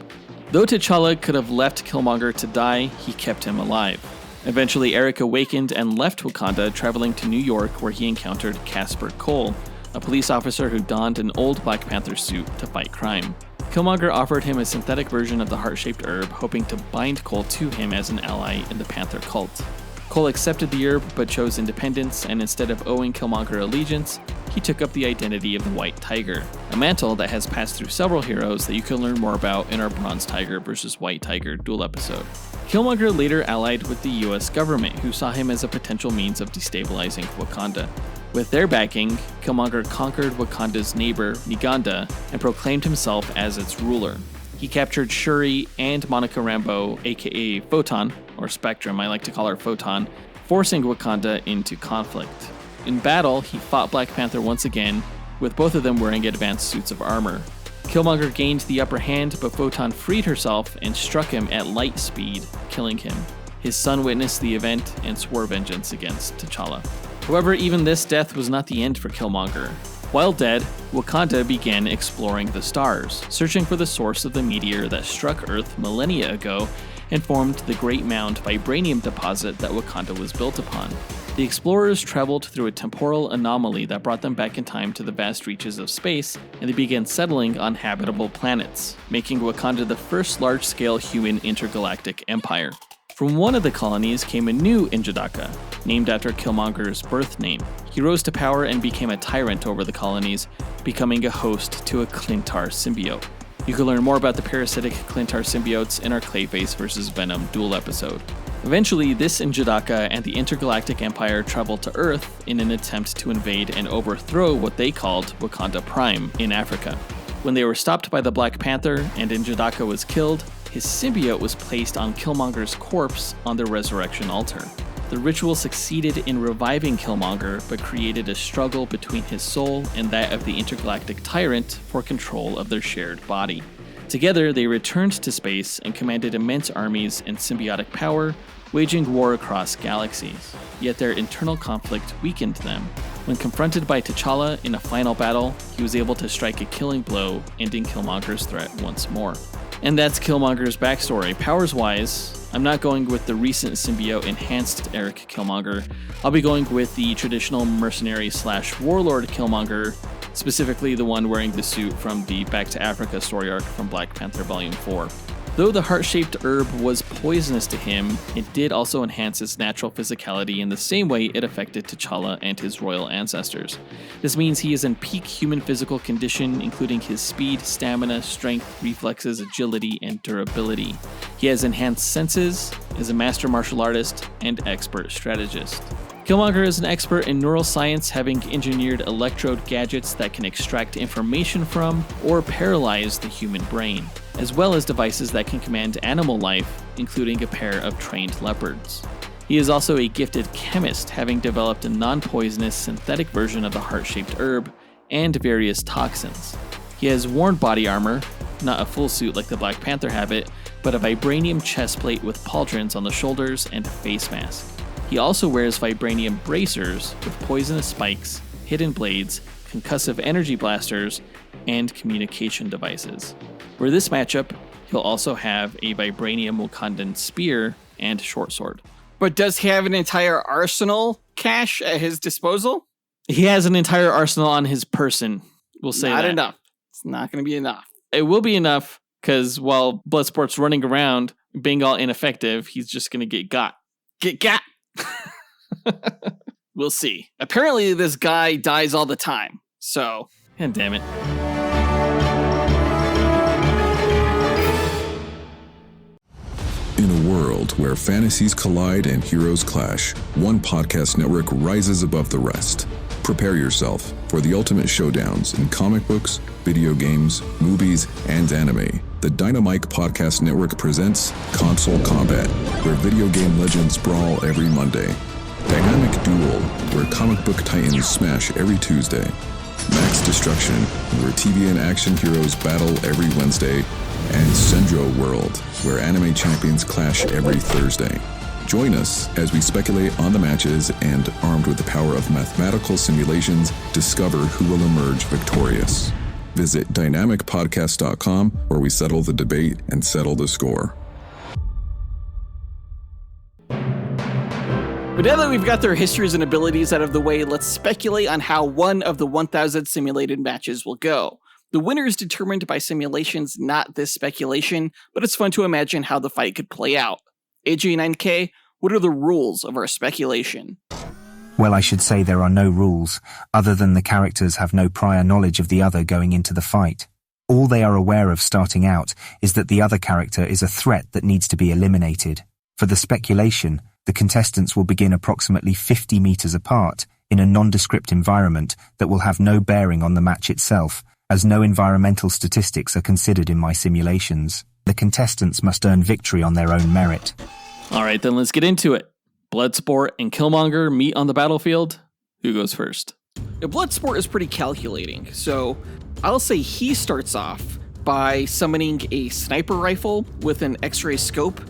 Though T'Challa could have left Killmonger to die, he kept him alive. Eventually, Eric awakened and left Wakanda, traveling to New York where he encountered Casper Cole, a police officer who donned an old Black Panther suit to fight crime. Killmonger offered him a synthetic version of the heart-shaped herb, hoping to bind Cole to him as an ally in the Panther cult. Cole accepted the herb but chose independence, and instead of owing Killmonger allegiance, he took up the identity of the White Tiger, a mantle that has passed through several heroes that you can learn more about in our Bronze Tiger vs. White Tiger duel episode. Killmonger later allied with the US government, who saw him as a potential means of destabilizing Wakanda. With their backing, Killmonger conquered Wakanda's neighbor, Uganda, and proclaimed himself as its ruler. He captured Shuri and Monica Rambeau, aka Photon, or Spectrum, I like to call her Photon, forcing Wakanda into conflict. In battle, he fought Black Panther once again, with both of them wearing advanced suits of armor. Killmonger gained the upper hand, but Photon freed herself and struck him at light speed, killing him. His son witnessed the event and swore vengeance against T'Challa. However, even this death was not the end for Killmonger. While dead, Wakanda began exploring the stars, searching for the source of the meteor that struck Earth millennia ago and formed the Great Mound vibranium deposit that Wakanda was built upon. The explorers traveled through a temporal anomaly that brought them back in time to the vast reaches of space, and they began settling on habitable planets, making Wakanda the first large-scale human intergalactic empire. From one of the colonies came a new N'Jadaka, named after Killmonger's birth name. He rose to power and became a tyrant over the colonies, becoming a host to a Clintar symbiote. You can learn more about the parasitic Clintar symbiotes in our Clayface vs. Venom Duel episode. Eventually, this N'Jadaka and the Intergalactic Empire traveled to Earth in an attempt to invade and overthrow what they called Wakanda Prime in Africa. When they were stopped by the Black Panther and N'Jadaka was killed, his symbiote was placed on Killmonger's corpse on the resurrection altar. The ritual succeeded in reviving Killmonger, but created a struggle between his soul and that of the intergalactic tyrant for control of their shared body. Together, they returned to space and commanded immense armies and symbiotic power, waging war across galaxies. Yet their internal conflict weakened them. When confronted by T'Challa in a final battle, he was able to strike a killing blow, ending Killmonger's threat once more. And that's Killmonger's backstory. Powers-wise, I'm not going with the recent symbiote enhanced Eric Killmonger. I'll be going with the traditional mercenary/warlord Killmonger, specifically the one wearing the suit from the Back to Africa story arc from Black Panther Volume 4. Though the heart-shaped herb was poisonous to him, it did also enhance his natural physicality in the same way it affected T'Challa and his royal ancestors. This means he is in peak human physical condition, including his speed, stamina, strength, reflexes, agility, and durability. He has enhanced senses, is a master martial artist, and expert strategist. Killmonger is an expert in neuroscience, having engineered electrode gadgets that can extract information from or paralyze the human brain, as well as devices that can command animal life, including a pair of trained leopards. He is also a gifted chemist, having developed a non-poisonous synthetic version of the heart-shaped herb and various toxins. He has worn body armor, not a full suit like the Black Panther habit, but a vibranium chestplate with pauldrons on the shoulders and a face mask. He also wears vibranium bracers with poisonous spikes, hidden blades, concussive energy blasters, and communication devices. For this matchup, he'll also have a vibranium Wakandan spear and short sword.
But does he have an entire arsenal cache at his disposal?
He has an entire arsenal on his person. We'll say
Not
that.
enough. It's not going to be enough.
It will be enough, because while Bloodsport's running around being all ineffective, he's just going to get got.
Get got. We'll see. Apparently, this guy dies all the time. So,
God damn it.
In a world where fantasies collide and heroes clash, one podcast network rises above the rest. Prepare yourself for the ultimate showdowns in comic books, video games, movies, and anime. The Dynamite Podcast Network presents Console Combat, where video game legends brawl every Monday. Dynamic Duel, where comic book titans smash every Tuesday. Max Destruction, where TV and action heroes battle every Wednesday. And Sendro World, where anime champions clash every Thursday. Join us as we speculate on the matches and, armed with the power of mathematical simulations, discover who will emerge victorious. Visit dynamicpodcast.com, where we settle the debate and settle the score.
but now that we've got their histories and abilities out of the way, let's speculate on how one of the 1,000 simulated matches will go. The winner is determined by simulations, not this speculation, but it's fun to imagine how the fight could play out. AJ9K, what are the rules of our speculation?
Well, I should say there are no rules, other than the characters have no prior knowledge of the other going into the fight. All they are aware of starting out is that the other character is a threat that needs to be eliminated. For the speculation, the contestants will begin approximately 50 meters apart in a nondescript environment that will have no bearing on the match itself, as no environmental statistics are considered in my simulations. The contestants must earn victory on their own merit.
All right, then let's get into it. Bloodsport and Killmonger meet on the battlefield. Who goes first?
Bloodsport is pretty calculating, so I'll say he starts off by summoning a sniper rifle with an X-ray scope,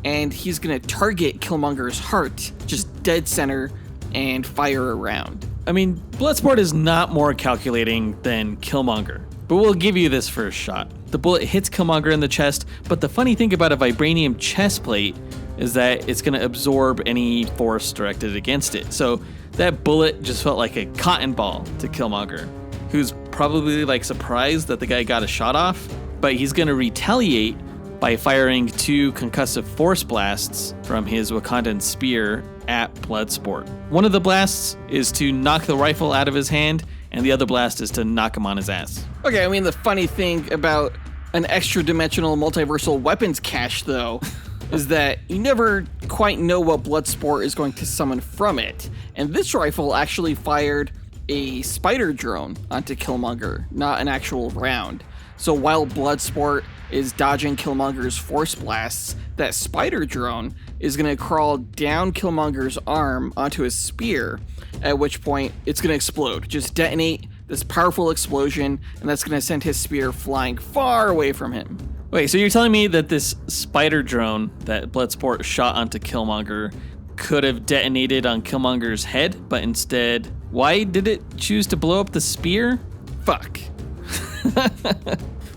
and he's going to target Killmonger's heart, just dead center, and fire a round.
I mean, Bloodsport is not more calculating than Killmonger, but we'll give you this first shot. The bullet hits Killmonger in the chest, but the funny thing about a vibranium chest plate is that it's going to absorb any force directed against it. So that bullet just felt like a cotton ball to Killmonger, who's probably like surprised that the guy got a shot off, but he's going to retaliate by firing 2 concussive force blasts from his Wakandan spear at Bloodsport. One of the blasts is to knock the rifle out of his hand, and the other blast is to knock him on his ass.
Okay, I mean, the funny thing about an extra-dimensional multiversal weapons cache, though, is that you never quite know what Bloodsport is going to summon from it. And this rifle actually fired a spider drone onto Killmonger, not an actual round. So while Bloodsport is dodging Killmonger's force blasts, that spider drone is going to crawl down Killmonger's arm onto his spear, at which point it's going to explode. Just detonate this powerful explosion, and that's going to send his spear flying far away from him.
Wait, so you're telling me that this spider drone that Bloodsport shot onto Killmonger could have detonated on Killmonger's head, but instead, why did it choose to blow up the spear?
Fuck.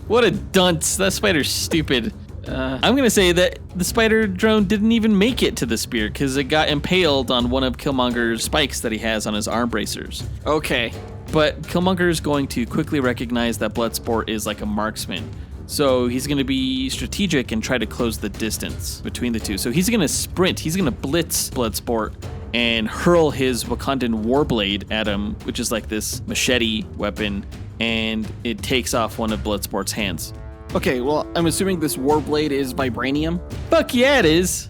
What a dunce. That spider's stupid. I'm going to say that the spider drone didn't even make it to the spear because it got impaled on one of Killmonger's spikes that he has on his arm bracers.
Okay.
But Killmonger is going to quickly recognize that Bloodsport is like a marksman. So he's going to be strategic and try to close the distance between the two. So he's going to sprint. He's going to blitz Bloodsport and hurl his Wakandan Warblade at him, which is like this machete weapon, and it takes off one of Bloodsport's hands.
Okay, well, I'm assuming this Warblade is vibranium?
Fuck yeah, it is.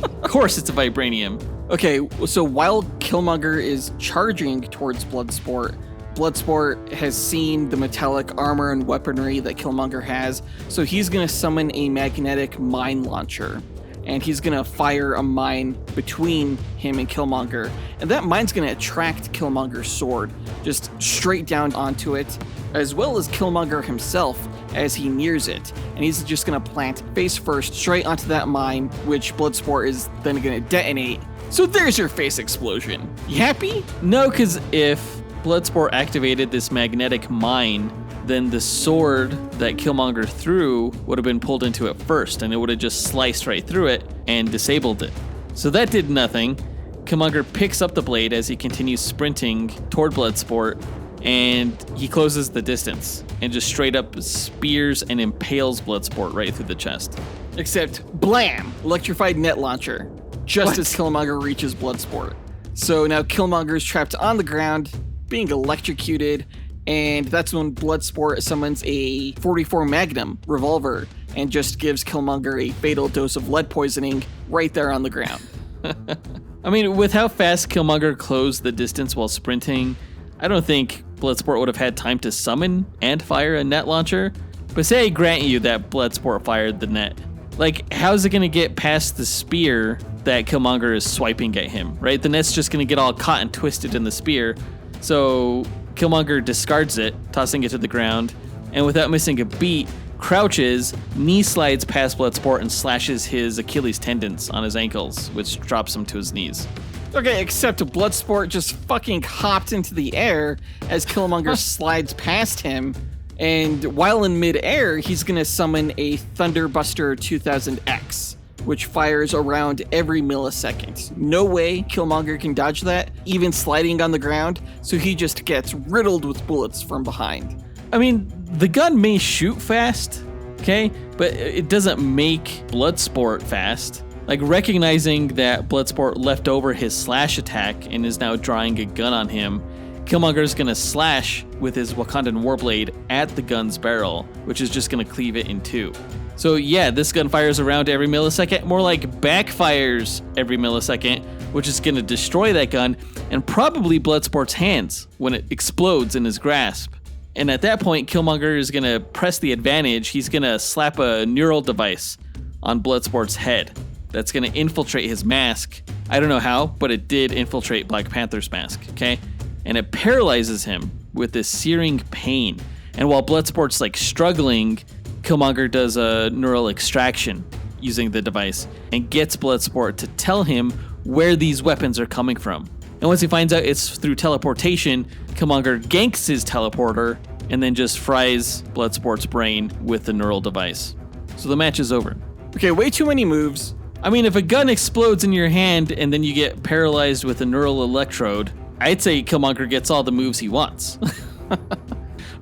Of course it's a vibranium.
Okay, so while Killmonger is charging towards Bloodsport, Bloodsport has seen the metallic armor and weaponry that Killmonger has, so he's going to summon a magnetic mine launcher. And he's going to fire a mine between him and Killmonger. And that mine's going to attract Killmonger's sword, just straight down onto it, as well as Killmonger himself as he nears it. And he's just going to plant face first straight onto that mine, which Bloodsport is then going to detonate. So there's your face explosion. You happy?
No, because if Bloodsport activated this magnetic mine, then the sword that Killmonger threw would have been pulled into it first, and it would have just sliced right through it and disabled it. So that did nothing. Killmonger picks up the blade as he continues sprinting toward Bloodsport, and he closes the distance and just straight up spears and impales Bloodsport right through the chest.
Except, blam! Electrified net launcher. Just as Killmonger reaches Bloodsport. So now Killmonger's trapped on the ground, being electrocuted, and that's when Bloodsport summons a .44 Magnum revolver and just gives Killmonger a fatal dose of lead poisoning right there on the ground.
I mean, with how fast Killmonger closed the distance while sprinting, I don't think Bloodsport would have had time to summon and fire a net launcher. But say I grant you that Bloodsport fired the net. Like, how's it going to get past the spear that Killmonger is swiping at him, right? The net's just going to get all caught and twisted in the spear. So Killmonger discards it, tossing it to the ground, and without missing a beat, crouches, knee slides past Bloodsport and slashes his Achilles tendons on his ankles, which drops him to his knees.
Okay, except Bloodsport just fucking hopped into the air as Killmonger slides past him, and while in midair, he's gonna summon a Thunderbuster 2000X, which fires around every millisecond. No way Killmonger can dodge that, even sliding on the ground, so he just gets riddled with bullets from behind.
I mean, the gun may shoot fast, okay, but it doesn't make Bloodsport fast. Like, recognizing that Bloodsport left over his slash attack and is now drawing a gun on him, Killmonger's gonna slash with his Wakandan Warblade at the gun's barrel, which is just gonna cleave it in two. So yeah, this gun fires around every millisecond, more like backfires every millisecond, which is gonna destroy that gun and probably Bloodsport's hands when it explodes in his grasp. And at that point, Killmonger is gonna press the advantage. He's gonna slap a neural device on Bloodsport's head that's gonna infiltrate his mask. I don't know how, but it did infiltrate Black Panther's mask, okay? And it paralyzes him with this searing pain. And while Bloodsport's like struggling, Killmonger does a neural extraction using the device and gets Bloodsport to tell him where these weapons are coming from. And once he finds out it's through teleportation, Killmonger ganks his teleporter and then just fries Bloodsport's brain with the neural device. So the match is over.
Okay, way too many moves.
I mean, if a gun explodes in your hand and then you get paralyzed with a neural electrode, I'd say Killmonger gets all the moves he wants.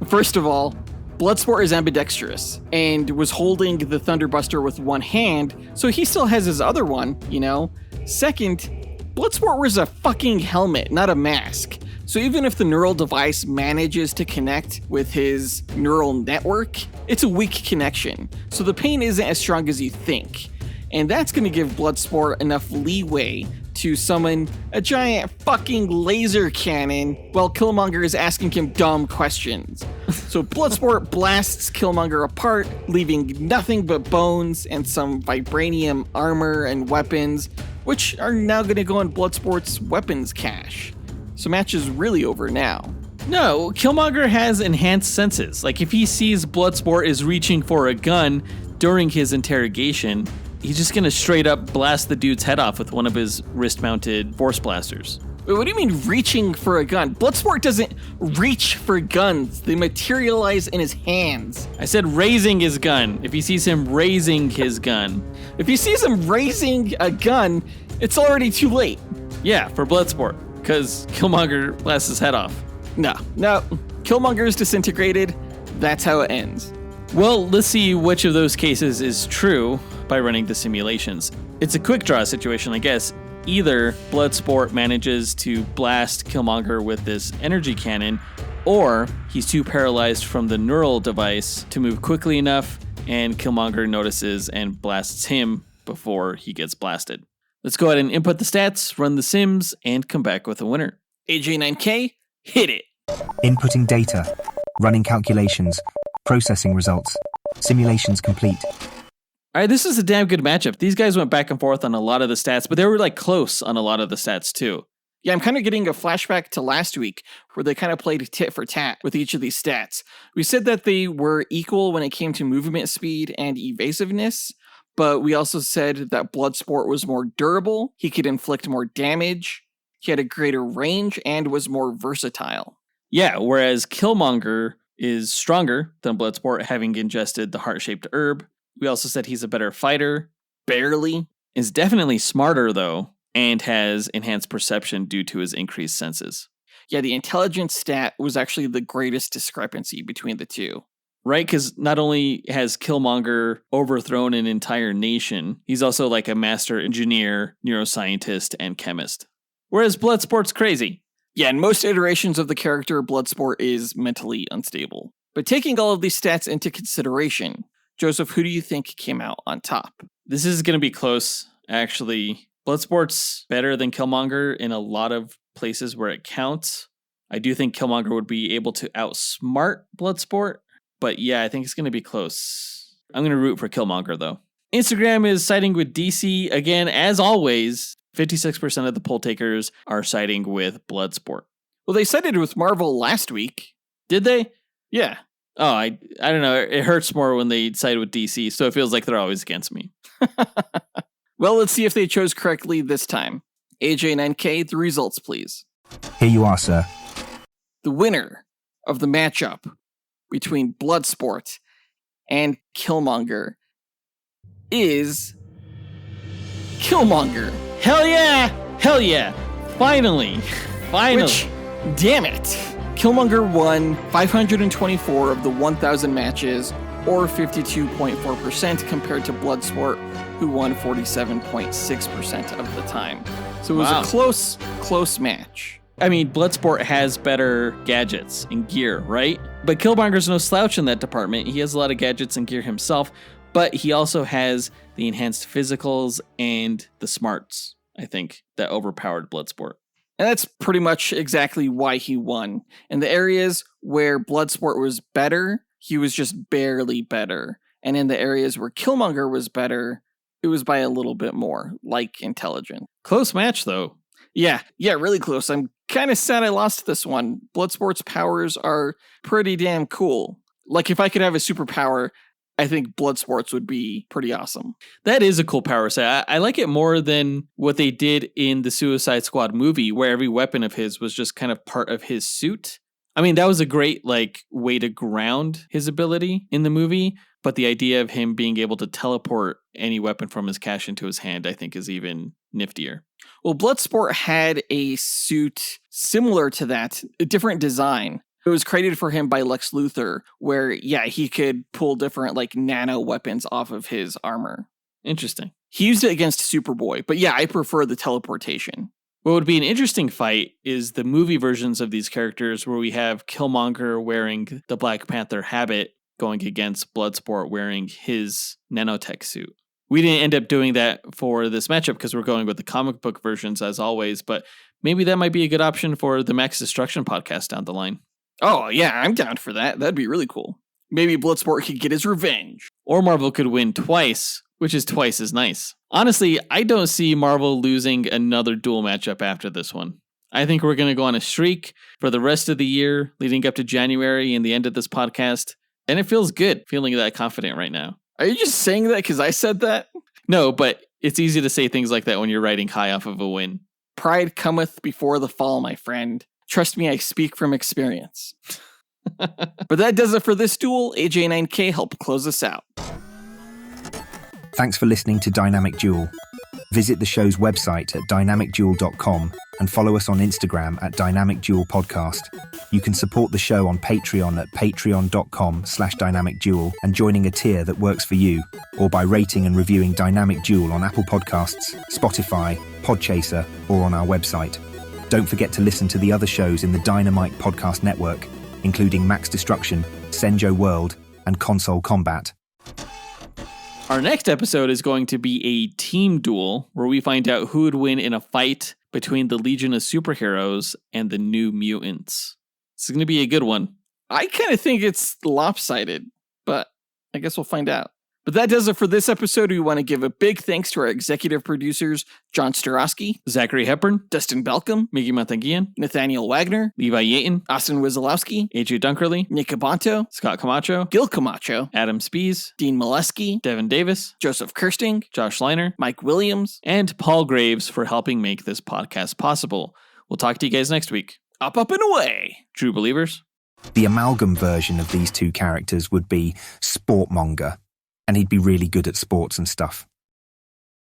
First of all, Bloodsport is ambidextrous and was holding the Thunderbuster with one hand, so he still has his other one, you know? Second, Bloodsport wears a fucking helmet, not a mask. So even if the neural device manages to connect with his neural network, it's a weak connection. So the pain isn't as strong as you think. And that's going to give Bloodsport enough leeway to summon a giant fucking laser cannon while Killmonger is asking him dumb questions. So Bloodsport blasts Killmonger apart, leaving nothing but bones and some vibranium armor and weapons, which are now going to go in Bloodsport's weapons cache. So match is really over now.
No, Killmonger has enhanced senses. Like if he sees Bloodsport is reaching for a gun during his interrogation, he's just gonna straight up blast the dude's head off with one of his wrist-mounted force blasters.
Wait, what do you mean reaching for a gun? Bloodsport doesn't reach for guns. They materialize in his hands.
I said raising his gun. If he sees him raising his gun.
If he sees him raising a gun, it's already too late.
Yeah, for Bloodsport, because Killmonger blasts his head off.
No. Killmonger is disintegrated. That's how it ends.
Well, let's see which of those cases is true by running the simulations. It's a quick draw situation, I guess. Either Bloodsport manages to blast Killmonger with this energy cannon, or he's too paralyzed from the neural device to move quickly enough, and Killmonger notices and blasts him before he gets blasted. Let's go ahead and input the stats, run the sims, and come back with a winner.
AJ9K, hit it.
Inputting data, running calculations, processing results, simulations complete.
All right, this is a damn good matchup. These guys went back and forth on a lot of the stats, but they were like close on a lot of the stats too.
Yeah, I'm kind of getting a flashback to last week where they kind of played tit for tat with each of these stats. We said that they were equal when it came to movement speed and evasiveness, but we also said that Bloodsport was more durable, he could inflict more damage, he had a greater range, and was more versatile.
Yeah, whereas Killmonger is stronger than Bloodsport, having ingested the heart-shaped herb. We also said he's a better fighter.
Barely.
Is definitely smarter, though, and has enhanced perception due to his increased senses.
Yeah, the intelligence stat was actually the greatest discrepancy between the two.
Right, because not only has Killmonger overthrown an entire nation, he's also like a master engineer, neuroscientist, and chemist. Whereas Bloodsport's crazy.
Yeah, in most iterations of the character, Bloodsport is mentally unstable. But taking all of these stats into consideration, Joseph, who do you think came out on top?
This is going to be close, actually. Bloodsport's better than Killmonger in a lot of places where it counts. I do think Killmonger would be able to outsmart Bloodsport. But yeah, I think it's going to be close. I'm going to root for Killmonger, though. Instagram is siding with DC. Again, as always, 56% of the poll takers are siding with Bloodsport.
Well, they sided with Marvel last week.
Did they?
Yeah.
Oh, I don't know. It hurts more when they side with DC, so it feels like they're always against me.
Well, let's see if they chose correctly this time. AJ9K, the results, please.
Here you are, sir.
The winner of the matchup between Bloodsport and Killmonger is Killmonger.
Hell yeah! Hell yeah! Finally!
Which, damn it, Killmonger won 524 of the 1,000 matches, or 52.4% compared to Bloodsport, who won 47.6% of the time. So it was a close match.
I mean, Bloodsport has better gadgets and gear, right? But Killmonger's no slouch in that department. He has a lot of gadgets and gear himself, but he also has the enhanced physicals and the smarts, I think, that overpowered Bloodsport.
And that's pretty much exactly why he won. In the areas where Bloodsport was better, he was just barely better. And in the areas where Killmonger was better, it was by a little bit more, like intelligence.
Close match, though.
Yeah, really close. I'm kind of sad I lost this one. Bloodsport's powers are pretty damn cool. Like, if I could have a superpower, I think Bloodsports would be pretty awesome.
That is a cool power set. I like it more than what they did in the Suicide Squad movie, where every weapon of his was just kind of part of his suit. I mean, that was a great way to ground his ability in the movie, but the idea of him being able to teleport any weapon from his cache into his hand, I think, is even niftier.
Well, Bloodsport had a suit similar to that, a different design. It was created for him by Lex Luthor, where, he could pull different, nano weapons off of his armor.
Interesting.
He used it against Superboy, but I prefer the teleportation.
What would be an interesting fight is the movie versions of these characters where we have Killmonger wearing the Black Panther habit going against Bloodsport wearing his nanotech suit. We didn't end up doing that for this matchup because we're going with the comic book versions as always, but maybe that might be a good option for the Max Destruction podcast down the line.
Oh, yeah, I'm down for that. That'd be really cool. Maybe Bloodsport could get his revenge.
Or Marvel could win twice, which is twice as nice. Honestly, I don't see Marvel losing another duel matchup after this one. I think we're going to go on a streak for the rest of the year, leading up to January and the end of this podcast. And it feels good feeling that confident right now.
Are you just saying that because I said that?
No, but it's easy to say things like that when you're riding high off of a win.
Pride cometh before the fall, my friend. Trust me, I speak from experience. But that does it for this duel. AJ9K helped close us out.
Thanks for listening to Dynamic Duel. Visit the show's website at dynamicduel.com and follow us on Instagram at Dynamic Duel Podcast. You can support the show on Patreon at patreon.com/dynamicduel and joining a tier that works for you, or by rating and reviewing Dynamic Duel on Apple Podcasts, Spotify, Podchaser, or on our website. Don't forget to listen to the other shows in the Dynamite Podcast Network, including Max Destruction, Senjo World, and Console Combat.
Our next episode is going to be a team duel where we find out who would win in a fight between the Legion of Superheroes and the New Mutants. It's going to be a good one.
I kind of think it's lopsided, but I guess we'll find out. But that does it for this episode. We want to give a big thanks to our executive producers, John Starosky,
Zachary Hepburn,
Dustyn Balcom,
Miggy Matanguihan,
Nathaniel Wagner,
Levi Yeaton,
Austin Wesolowski,
AJ Dunkerley,
Nick Abanto,
Scott Camacho,
Gil Camacho,
Adam Speas,
Dean Maleski,
Devin Davis,
Joseph Kersting,
Josh Leiner,
Mike Williams,
and Paul Graves for helping make this podcast possible. We'll talk to you guys next week.
Up, and away.
True believers.
The amalgam version of these two characters would be Sportmonger, and he'd be really good at sports and stuff.